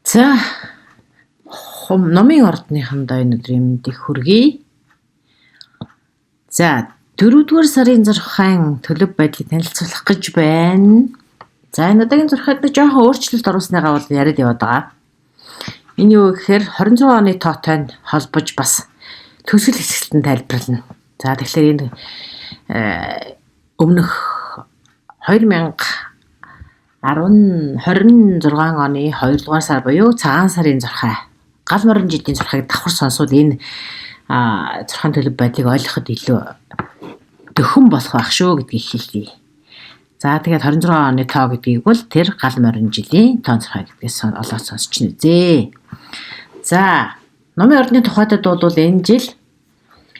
За номын ордныхандаа энэ өдрийн мэндийг хүргэе. За 4-р сарын 6-ын төлөв байдлыг танилцуулах гэж байна. За энэ удаагийн зурхад нэг жоохон өөрчлөлт оруулсныгаа бол яриад яваад байгаа. Энэ юу гэхээр 26 оны тоотой нь холбож бас төсөл хэсгэлтэн тайлбарлана. За тэгэхээр энэ өмнөх 2026 оны 2-р сар буюу цагаан сарын зурхай гал морин жилийн зурхайг давхар сонсвол энэ зурхайн төлөв байдлыг ойлгоход илүү дөхөн болох байх шүү гэдгийг хэлье. За тэгээд 26 оны тоо гэдгийг бол тэр гал морин жилийн тоон зурхай гэдгээс олоод сонсч үзье. За номын ордны тухайд бол энэ жил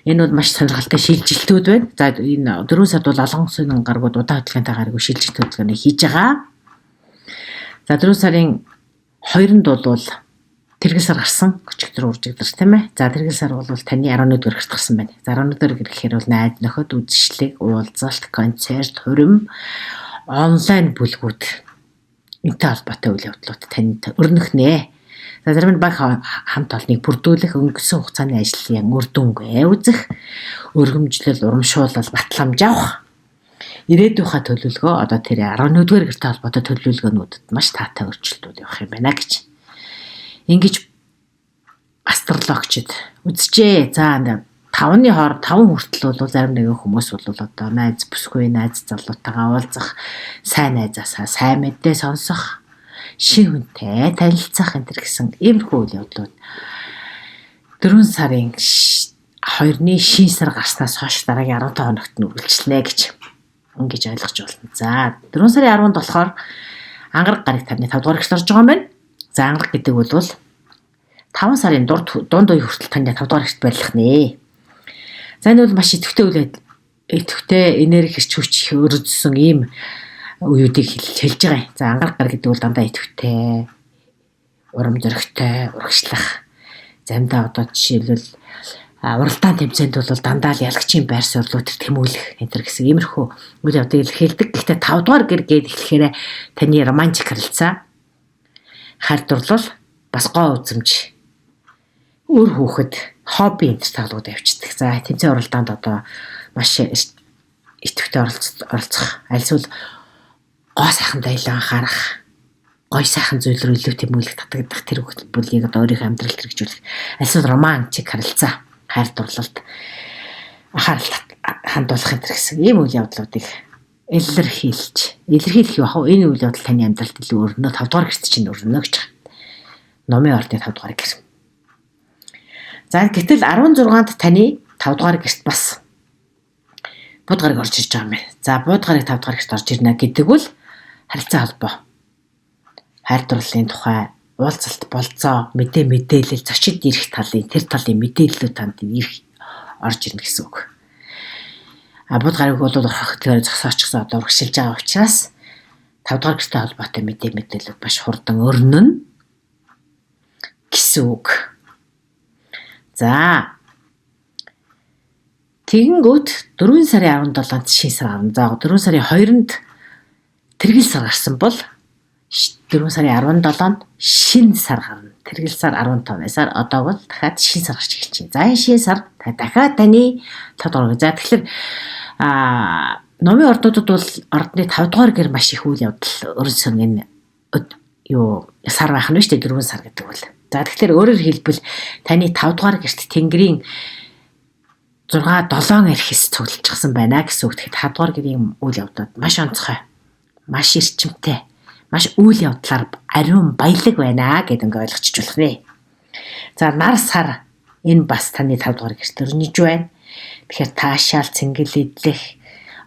энэ бол маш сонирхолтой шилжилтүүд байна. За энэ 4 сард бол олон улсын гаргууд удаан хөтөлбөртэй гаргуу шилжилт хөтөлбөрийг хийж байгаа. За 4 сарын 2-нд бол тэргэл сар гарсан өчигдөр уржигдэр тийм ээ. За тэргэл сар бол таны 11-р гэрт гарсан байна. За 11-р гэр гэхээр бол найз нөхөд үзэсгэлэг, уулзалт, концерт, хурим, онлайн бүлгүүд энтэй холбоотой үйл явдлууд танд өрнөхнэ. За зарим нь баг хамт олныг бүрдүүлэх, өнгөрсөн хугацааны ажлын үр дүнгээ үзэх, өргөмжлөл, урамшуулал, батламж авах, ирээдүйнхаа төлөвлөгөө одоо тэр 11-р гэртэй холбоотой төлөвлөгөөнүүдэд маш таатай өөрчлөлтүүд явах юм байна гэж. Ингэж астрологчид үзжээ. За 5-ны хоор 5 хүртэл бол зарим нэгэн хүмүүс бол одоо найз бүсгүй найз залуутайгаа уулзах, сайн найзаасаа сайн мэдээ сонсох, шин хүнтэй танилцах энэ гэсэн иймэрхүү үйл явдлууд 4 сарын 2-ны шин сар гарснаас хойш дараагийн 15 хоногт нь үргэлжлэнэ гэж ингэж ойлгож байна. За 4 сарын 10-нд болохоор ангараг гараг тавны 5 дугаар гэрт орж байгаа юм байна. За ангараг гэдэг бол 5 сарын дунд үе хүртэл таны 5 дугаар гэрт барилах нэ. За энэ бол маш идэвхтэй энерги хэрч хүч өргөжсөн ийм үеүүдийг хэлж байгаа юм. За ангараг гараг гэдэг бол дандаа идэвхтэй, урам зоригтой, урагшлах. Замдаа одоо жишээлбэл уралдаан тэмцээнд бол дандаа л ялагчийн байр суурьлууд тэмүүлэх энэ гэсэн иймэрхүү үйл явдлыг хэлдэг. Гэхдээ 5 дугаар гэр гээд эхлэхээр таны романтик харилцаа, хайр дурлал, бас гоо үзэмж, үр хүүхэд, хобби энэ таалагууд явчихдаг. За тэмцээн уралдаанд одоо маш идэвхтэй оролцох, альсвал гоо сайхан дайлан анхаарах, гой сайхан зүйл рүү илүү тэмүүлэх татагдах тэр бүлгийг одоо өөрийнхөө амьдралд хэрэгжүүлэх, альсвал романтик харилцаа, хайр дурлалд анхаарал хандуулах энэ гэсэн ийм үйл явдлуудыг илэрхийлэх юу хав энэ үйл явдал таны амьдралд илүү өрнө 5 дугаар гэрт чинь өрнө гэж байна. Номын ордны 5 дугаар гэр. За гэтэл 16-нд таны 5 дугаар гэрт бас бууд гараг орж ирж байгаа юм байна. За бууд гараг 5 дугаар гэрт орж ирнэ гэдэг бол харилцаа холбоо, хайр дурлалын тухай, уулзалт, болцоо, мэдээлэл, зочид ирэх талын тэр талын мэдээллүүд танд ирэх орж ирнэ гэсэн үг. Бууд гараг бол хөтөлбөрөөр зогсоочсон одоо урагшилж байгаа учраас 5 дугаар гэртэй холбоотой мэдээлэлүүд маш хурдан өрнөн гэсэн үг. За тэгэнгүүт 4 сарын 17-нд шин сар гарна. За 4 сарын 2-нд тэргэл сар гарсан бол 4 сарын 17-нд шин сар гарна. Тэргэл сар 15-аар одоо бол дахиад шин сар гарч эхэлж байна. За энэ шин сар дахиад таны 5 дугаар. За тэгэхээр номын ордуудад бол ордны 5 дугаар гэр маш их үйл явдал өрнсөн энэ сар байх нь шүү дээ 4 сар гэдэг бол. За тэгэхээр өөрөөр хэлбэл таны 5 дугаар гэрт Тэнгэрийн 6-7 архис цуглуулчихсан байна гэсэн үг. Тэгэхээр 5 дугаар гэрийн үйл явдлууд маш онцгой, маш эрчимтэй, маш үйл явдлаар ариун баялаг байна гэдэг ингээ ойлгочих болох нэ. За нар сар энэ бас таны 5 дугаар гэрт өрнөж байна. Тэгэхээр таашаал, цэнгэл идэх,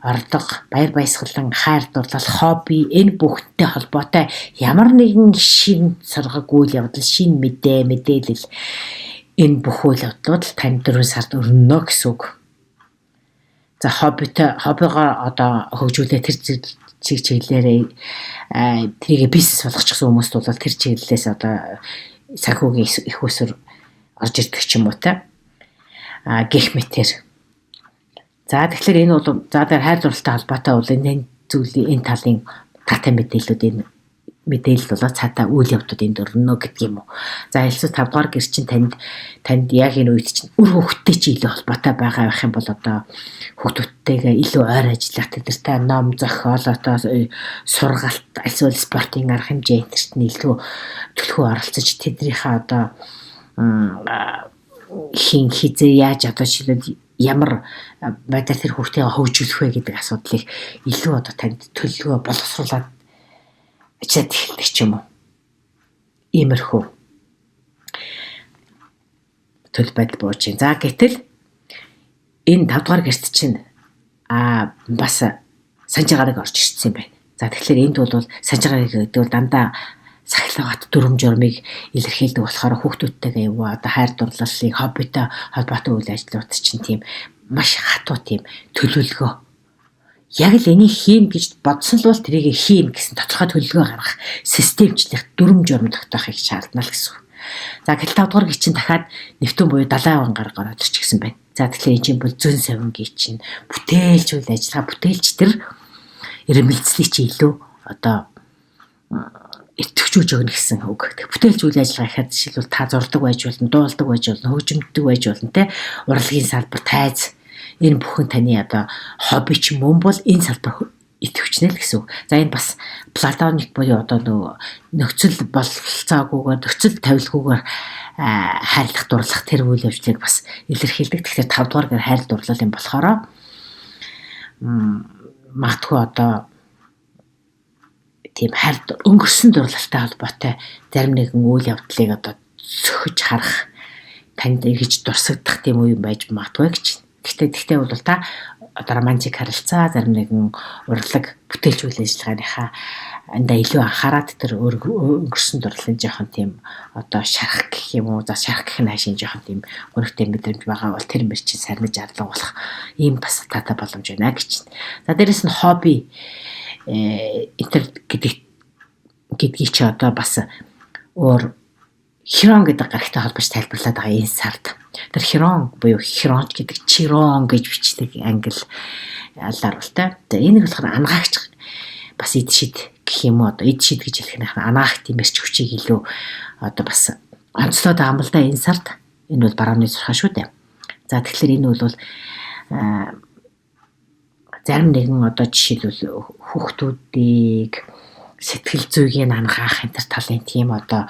ордог, баяр баясгалан, хайр дурлал, хобби энэ бүхэнтэй холбоотой ямар нэгэн шин саргаг үйл явдал, шин мэдээлэл энэ бүх үйл явдлууд танд 4 сард өрнөнө гэсэн үг. За хоббигоо одоо хөгжүүлээ тэр чиглэлээрээ тэрийг бизнес болгочихсон хүмүүст бол тэр чиглэлээс одоо санхүүгийн их усүр орж ирдэг ч юм уу та. Гэх мэтэр. За тэгэхээр энэ бол хайр дурлалтай холбоотой бол энэ зүйлийн энэ талын таатай мэдээллүүд энэ мэдээлэл болоо цаатаа үйл явдлууд энд өрнө гэдэг юм уу. За хэлсэн 5 дугаар гэр чинь танд яг энэ үед чинь үр хөвгттэй чи илүү холбоотой байгаа байх юм бол одоо хүүхдүүдтэйгээ илүү ойр ажиллах тэдэртэй ном зохиол одоо сургалт эсвэл спортын арга хэмжээ энтерт нь илүү төлхөө оролцож тэднийхээ одоо хин хизээ яаж одоо жишээлбэл ямар байдлаар тэр хүүхдээ хөгжүүлэх вэ гэдэг асуудлыг илүү одоо танд төлөвлөгөө боловсруулаад ачаад эхэлдэг ч юм уу. Иймэрхүү төлөв байдал бууж байна. За гэтэл энэ 5 дугаар гэрт чинь бас санжаагарыг орж ирсэн юм байна. За тэгэхээр энд бол санжаагарыг гэдэг бол дандаа сахилгат дүрм журмыг илэрхийлдэг болохоор хүүхдүүдтэйгээ юу одоо хайр дурлалыг хоббитой холбоотой үйл ажиллагаууд чинь тийм маш хатуу тийм төлөвлөгөө яг л энийг хийн гэж бодсон л бол тэрийг хийн гэсэн тодорхой төлөвлөгөө гаргах системчлэх дүрм журм тогтоохыг шаардна л гэсэн. За гэтэл 5 дугаар гिचин дахиад нэвтэн буюу 70 гараг ороод ирчихсэн байна. За тэгэхээр энэ чинь бол зүүн савингийн чинь бүтээлч үйл ажиллагаа бүтээлч тэр эрмэлзлийг чи илүү одоо итгэвчүүлж өгнө гэсэн үг. Бүтээлч үйл ажиллагаа гэхэд жишээлбэл та зурдаг байж болно, дуулдаг байж болно, хөгжимддэг байж болно те урлагийн салбар тайз энэ бүхэн таны одоо хобби ч юм бол энэ салбар итгэвчнэ л гэсэн үг. За энэ бас платоник буюу одоо нөхцөл бололцоогүйгээр нөхцөл тавилгүйгээр хайрлах дурлах тэр үйл явдлыг бас илэрхийлдэг. Тэгэхээр 5 дугаар гэр хайр дурлал юм болохоор магадгүй одоо тийм хайр өнгөрсөн дурлалтай холбоотой зарим нэгэн үйл явдлыг одоо цөхөж харах танд ингэж дурсагдах тийм үе байж магадгүй гэж. Гэхдээ бол та одоо романтик харилцаа зарим нэгэн урлаг бүтээлч үйл ажиллагааныхаа андаа илүү анхаарат тэр өнгөрсөн дурлалын жоохон тийм одоо шарах гэх юм уу. За шарах гэх нь хаашийн жоохон тийм өрөвтэй мэдрэмж байгаа бол тэр мэр чинь сарниж арлан болох ийм бас таатай боломж байна гэж. За дээрэс нь хобби интернет гэдгийг чи одоо бас өөр хирон гэдэг гарагтай холбож тайлбарлаад байгаа энэ сард. Тэр хирон буюу хиронч гэдэг чирон гэж бичдэг англи алаар бол та. Энийг болохоор ангаагч бас эд шид гэх юм уу одоо эд шид гэж хэлэх нь анаах тийм эрч хүчийг илүү одоо бас онцлоод байгаа юм л да энэ сард. Энэ бол барууны сурхаа шүү дээ. За тэгэхээр энэ бол зарим нэгэн одоо жишээлбэл хүүхдүүдийг сэтгэл зүйн ангаах энэ талын тийм одоо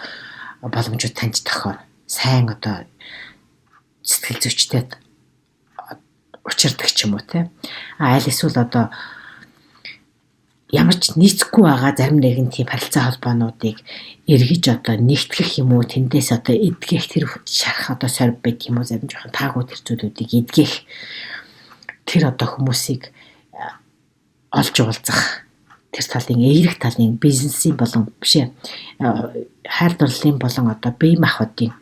боломжууд танд тохиор сайн одоо сэтгэл зүйчтэй учирдаг ч юм уу те. Аль эсвэл одоо ямар ч нийцэхгүй байгаа зарим нэгэн тийм харилцаа холбоонуудыг эргэж одоо нэгтгэх юм уу тэндээс одоо эдгэх тэр шарах одоо сорь байд юм уу зарим жоохон таагүй тэр зүйлүүдийг эдгэх тэр одоо хүмүүсийг олж уулзах тэр талын эерэг талын бизнесийн болон бишээ хайр дурлалын болон одоо бие махбодын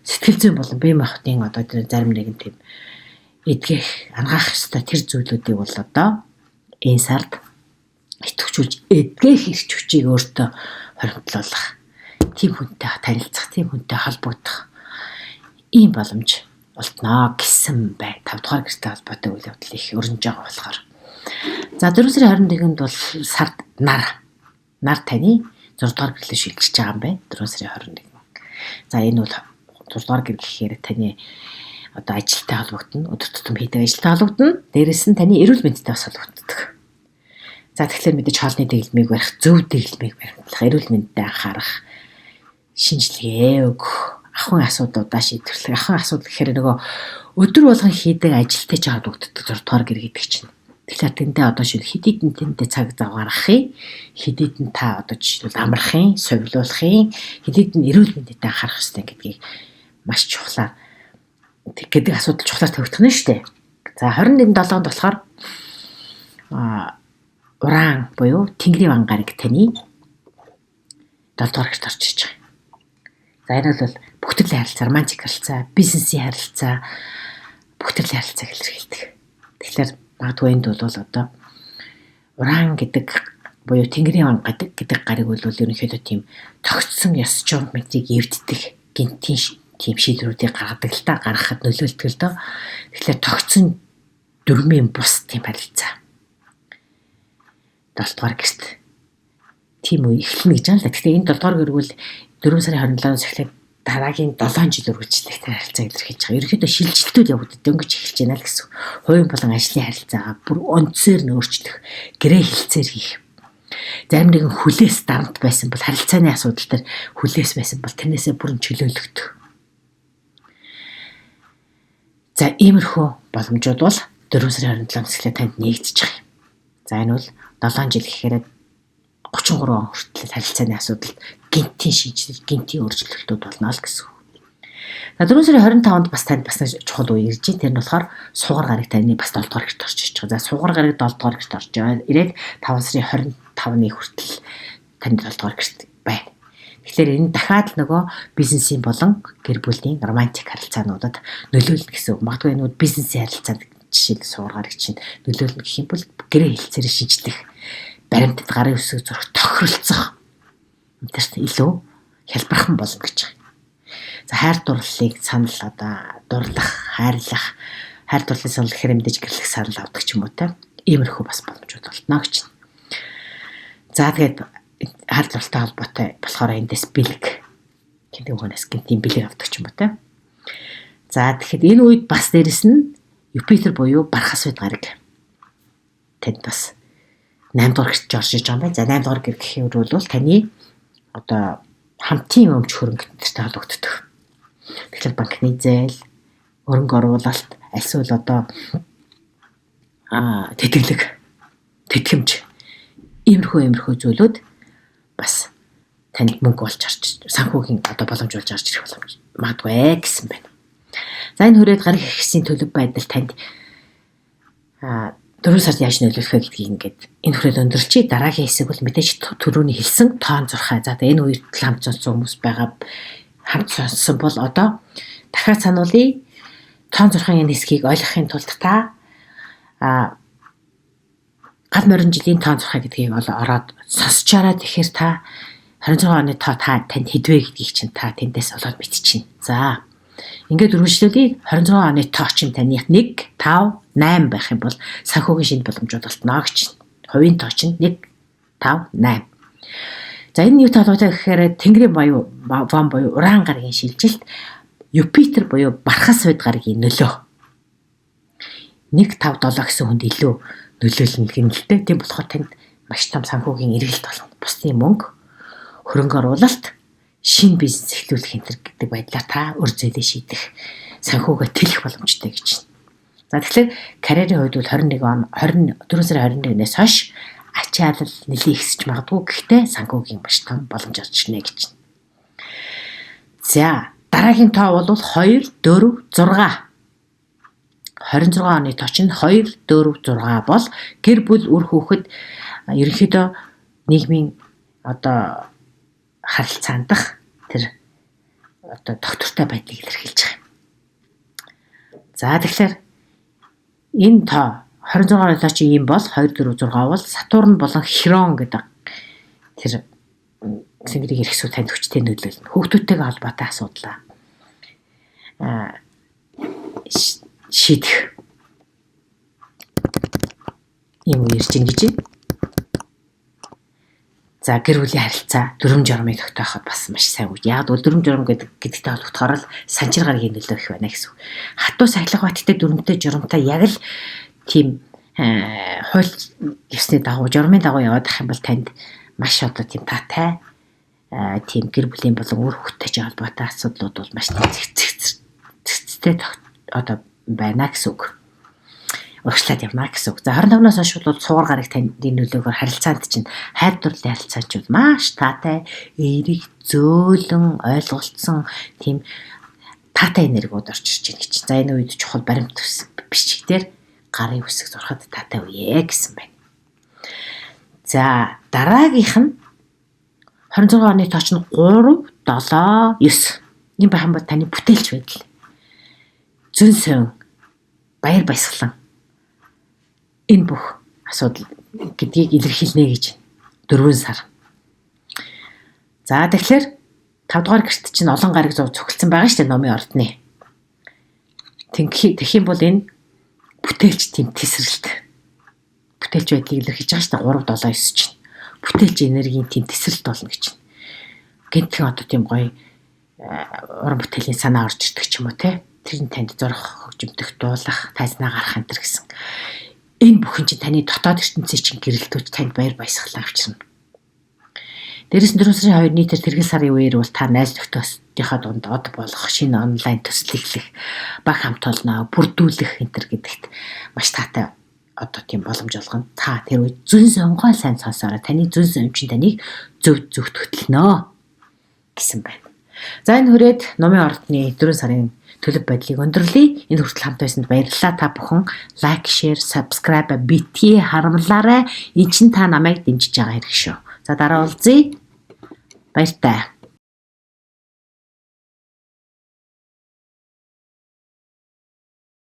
сэтгэл зүйн болон бие махбодын одоо зарим нэгэн тийм эдгэх ангаах ёстой тэр зүйлүүдийг бол одоо энэ сард итгэвчүүлж эдгэх эрч хүчийг өөртөө хоримтлуулах тийм хүнтэй танилцах тийм хүнтэй холбогдох ийм боломж олдноо гэсэн бай 5 дугаар гэртэй холбоотой үйл явдал их өрнөж байгаа болохоор. За 4 сарын 21-нд бол сард нар таны 6 дугаар гэрлээ шилжиж байгаа юм байна. 4 сарын 21. За энэ бол 6 дугаар гэр гэхээр таны одоо ажилтай холбогдно, өдөр тутам хийдэг ажилтай холбогдно. Дээрээс нь таны эрүүл мэндэд бас холбогддог. За тэгэхээр мэдээж хоолны дэглэмийг барих, зөв дэглэмийг баримтлах, эрүүл мэндэд анхаарах, шинжилгээ өгөх, ахуйн асуудлуудаа шийдвэрлэх. Ахуйн асуудал гэхээр нөгөө өдөр болгон хийдэг ажилтай ч холбогддог 6 дугаар гэр гэдэг чинь. Тэгэхээр тэндээ одоо шил хэдийдэн тэндээ цаг зав гаргахын, хэдийдэн та одоо жишээлбэл амрахын, совилуулахын, хэдийдэн эрүүл мэндэд анхаарах хэрэгтэй гэдгийг маш чухлаар гэдэг асуудал чухлаар тавигдах нь шүү дээ. За 21-7-нд болохоор уран буюу Тэнгэрийн ван гараг таны 7 дугаар гэрт орж иж байгаа. За энэ бол бүх төрлийн харилцаа, романтик харилцаа, бизнесийн харилцаа, бүх төрлийн харилцааг илэрхийлдэг. Тэгэхээр магадгүй энд бол одоо уран гэдэг буюу Тэнгэрийн ван гэдэг гариг бол ерөнхийдөө тийм тогтсон ёс журмыг эвддэг гинтийн тийм шийдвэрүүдийг гаргадаг л та гаргахад нөлөөлдөг л доо. Тэгэхээр тогтсон дүрмийн бус тийм харилцаа 7 дугаар гэрт тийм үе эхэлнэ гэж байна л да. Гэхдээ энэ 7 дугаар гэргүүл 4 сарын 27-наас эхлээд дараагийн 7 жил үргэлжлэх тэр харилцаа илэрхийлж байгаа. Ерөнхийдөө шилжилтүүд явагдаад дөнгөж эхэлж байна л гэсэн. Хувийн болон ажлын харилцаагаа бүр үндсээр нь өөрчлөх, гэрээ хэлцээр хийх. Зарим нэгэн хүлээс дарамт байсан бол харилцааны асуудал дээр хүлээс байсан бол тэрнээсээ бүрэн чөлөөлөгдөх. За иймэрхүү боломжууд бол 4 сарын 27-наас эхлээд танд нэгдэж байгаа юм. За энэ бол 7 жил гэхээр 33 он хүртэл харилцааны асуудалд гинтийн шийдэл, гинтийн өөрчлөлтүүд болно л гэсэн. За 4 сарын 25-нд бас танд бас чухал үе ирж байна. Тэр нь болохоор сугар гараг таны бас 7 дугаар гэрт орж иж байгаа. За сугар гараг 7 дугаар гэрт орж байгаа. Ирээд 5 сарын 25-ны хүртэл танд 7 дугаар гэрт байна. Тэгэхээр энэ дахиад нөгөө бизнесийн болон гэр бүлийн романтик харилцаануудад нөлөөлнө гэсэн үг. Магадгүй энэ бизнесийн харилцаанд жишээл сугар гараг чинь нөлөөлнө гэх юм бол гэрээ хэлцээрээ шинжлэх, баримтад гарын үсэг зурх, тохиролцох энтерт илүү хялбархан болно гэж байна. За хайр дурлалыг санал дурлах, хайр дурлалын санал гэхээр мэдээж гэрлэх санал авдаг ч юм уу те. Иймэрхүү бас боломжууд болно гэж байна. За тэгээд хайр дурлалтай холбоотой болохоор эндээс бэлэг гэдэг үгнээс гинтийн бэлэг авдаг ч юм уу те. За тэгэхээр энэ үед бас дээрэс нь Юпитер буюу бархас вэд гараг тэд бас 8 дугаар гэрт орж иж байгаа юм байна. За 8 дугаар гэр гэхээр бол таны одоо хамтын өмч хөрөнгөтэй холбогддог. Тэгэхээр банкны зээл, хөрөнгө оруулалт, альсвал одоо тэтгэлэг, тэтгэмж иймэрхүү зүйлүүд бас танд мөнгө болж харж санхүүгийн одоо боломжуулж харж ирэх боломж магадгүй гэсэн байна. За энэ хүрээд гарах хэсгийн төлөв байдал танд 4 сард яаж нөлөөлөх вэ гэдгийг ингээд энэ хүрээд өндөрлчий. Дараагийн хэсэг бол мэдээж түрүүний хэлсэн тоон зурхай. За энэ үед хамт сонссон хүмүүс байгаа. Хамт сонссон бол одоо дахиад сануулъя. Тоон зурхайн энэ хэсгийг ойлгохын тулд та гал морин жилийн тоон зурхай гэдгийг ороод сонсчаараа тэгэхээр та 26 оны тоо танд хэдвэ гэдгийг чинь та тэндээс олоод мэдчихнэ. За ингээд үргэлжлүүлээ 26 оны тоо чинь таних 1, 5, 8 байх юм бол санхүүгийн шинэ боломжууд болтно гэж. Хувийн тоо чинь 1, 5, 8. За энэ юу талбайтай гэхээр Тэнгэрийн ван буюу уран гарагийн шилжилт, Юпитер буюу бархас вэд гарагийн нөлөө. 1, 5, 7 гэсэн хүнд илүү нөлөөлнө гэнэлтэй. Тийм болохоор танд маш том санхүүгийн эргэлт болно. Бусдын мөнгө, хөрөнгө оруулалт, шинэ бизнес эхлүүлэх гэдэг байдлаар та өр зээлээ шийдэх, санхүүгээ тэлэх боломжтой гэж байна. За тэгэхээр карьерийн хувьд бол 24 сарын 21-ээс хойш ачаалал нэлийн ихсэж магадгүй. Гэхдээ санхүүгийн маш том боломж орж ирнэ гэж байна. За дараагийн тоо бол 2, 4, 6. 26 оны тоо чинь 2, 4, 6 бол гэр бүл үр хүүхэд ерөнхийдөө нийгмийн одоо харилцаандах тэр одоо доктортой байдлыг илэрхийлж байгаа. За тэгэхээр энэ тоо 26 оны тоо чинь юм бол 2, 4, 6 бол Сатурн болон Херон гэдэг тэр Тэнгэрийн хэрэгсүү танд хүчтэй нөлөөлнө. Хүүхдүүдтэйгээ холбоотой асуудлаа шийдэх юм ирж ин гэж байна. За гэр бүлийн харилцаа дүрм журмыг тогтооход бас маш сайн үг. Яг бол дүрм журм гэдэгтэй холбогдохоор л санчир гарагийн нөлөө их байна гэсэн. Хатуу сахилах баттай дүрмтэй журмтай яг л тийм хууль ёсны дагуу журмын дагуу яваад ах юм бол танд маш одоо тийм таатай тийм гэр бүлийн болон үр хүүхдтэй холбоотой асуудлууд бол маш цэгцтэй одоо байна гэсэн үг. Урагшлаад явна гэсэн үг. За 25-наас хойш бол цуугар гараг таны нөлөөгөөр харилцаанд чинь хайр дурлалын харилцаач бол маш таатай, эерэг, зөөлөн, ойлголцсон тийм таатай энергиуд орж ирж байна гэж. За энэ үед чухал баримт бичгээр гарын үсэг зурхад таатай үе гэсэн байна. За дараагийнх нь 26 оны тооч нь 3, 7, 9. Энэ байх юм бол таны бүтээлч байдал. Зүн сон, баяр баясгалан энэ бүх асуудал гэдгийг илэрхийлнэ гэж 4 сар. За тэгэхээр 5 дугаар гэрт чинь олон гараг цугласан байгаа шүү дээ номын ордны. Тэгэх юм бол энэ бүтээлч тийм тесрэлт. Бүтээлч байдлыг илэрхийлж байгаа шүү дээ 3, 7, 9 чинь. бүтээлч энергийн тийм тесрэлт болно гэж байна. Гэнтхэн одоо тийм гоё уран бүтээлийн санаа орж ирдэг ч юм уу те. Тэр нь танд зорих, хөгжимдөх, дуулах, тайзнаа гарах энэ гэсэн. Энэ бүхэн чинь таны дотоод ертөнцийн чинь гэрэлтүүлж танд баяр баясгалан авчирна. Дээрээс нь 4 сарын 2 нийтээр тэргэл сарын үеэр бол та найз нөхдөстийнхээ дунд од болох шинэ онлайн төсөл эхлэх, баг хамт олноо, бүрдүүлэх энэ төр гэдэгт маш таатай одоо тийм боломж олгоно. Та тэр үед зүн сонгоо сайн сонсоорой. Таны зүн сон чинь таныг зөв зөв хөтлөнө гэсэн байна. За энэ хүрээд номын ордны 4 сарын төлөв байдлыг өндөрлөе. Энэ хүртэл хамт байсанд баярлалаа. Та бүхэн лайк, шеэр, subscribe битгий харамлаарай. Энэ чинь та намайг дэмжиж байгаа хэрэг шүү. За дараа уулзъя. Баяртай.